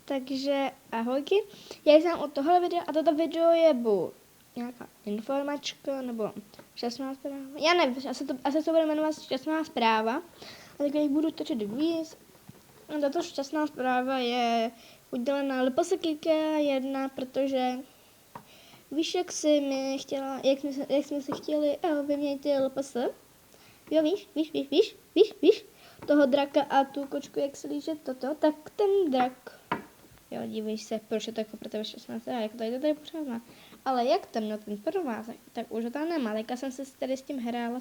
Takže ahojky, já jsem od tohle videa a toto video je buď nějaká informačka nebo šťastná zpráva. Já nevím, asi to bude jmenovat šťastná zpráva. A tak jich budu točit víc. A tato šťastná zpráva je udělaná LPSKK 1, protože víš, jak jsi mi chtěla, jak jsme si chtěli vyměnit ty LPS? Jo, víš, toho draka a tu kočku, jak se líže toto, tak ten drak. Jo, dívej se, proč je to jako pro tebe 16, jako tady pořád má. Ale jak tam na ten provázek, tak už ho tam nemá. Teďka jsem se tady s tím hrála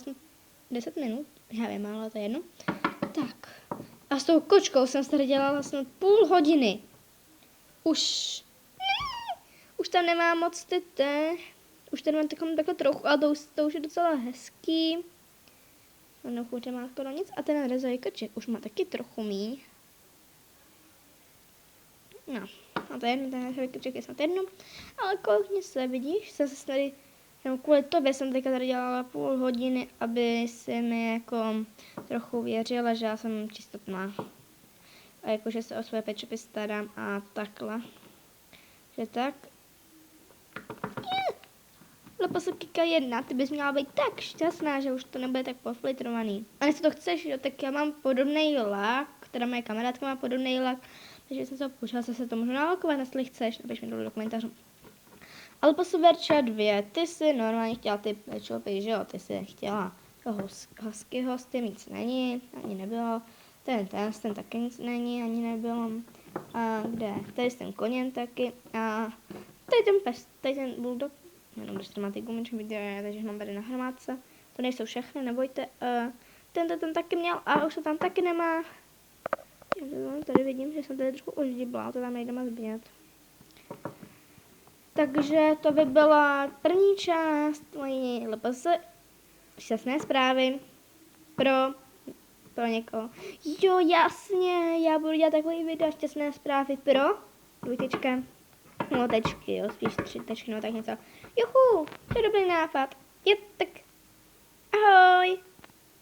10 minut, já vím, ale to je jedno. Tak, a s tou kočkou jsem se tady dělala snad půl hodiny. Už tam nemám moc tyte. Už tady mám takhle trochu, ale to už je docela hezký. No, chuť má skoro nic. A ten rezový koček už má taky trochu míň. No, a to je jedno, ten rezový koček je snad jedno. Ale koukni se, vidíš, jsem se tady, kvůli tobě jsem teďka tady dělala půl hodiny, aby si mi jako trochu věřila, že já jsem čistotná. A jakože se o své pečupy starám a takhle. Že tak. LPSKK 1, ty bys měla být tak šťastná, že už to nebude tak pofiltrovaný. A jestli to chceš, jo, tak já mám podobný lak, teda moje kamarádka má podobný lak, takže jsem se poučila, se to můžu nalakovat, jestli chceš, napiš mi dolů do komentářů. LPS Verča 2, ty jsi normálně chtěla ty pečopy, že jo, ty jsi chtěla toho huskyho, s tím nic není, ani nebylo, ten taky nic není, ani nebylo. A kde? Tady s tím koněm taky, a tady ten pes, tady ten bulldog, jenom když to má ty gumičky, takže mám tady na hromádce. To nejsou všechny, nebojte. Ten taky měl a už to tam taky nemá. Tady vidím, že jsem tady trochu oždibla, to tam nejdeme zbět. Takže to by byla první část mojí LPS šťastné zprávy pro někoho. Jo, jasně, já budu dělat takový video šťastné zprávy pro dvojtečka. No, tečky, jo, spíš 3 tečky, no tak něco. Juhu, to je dobrý nápad. Je tak. Ahoj.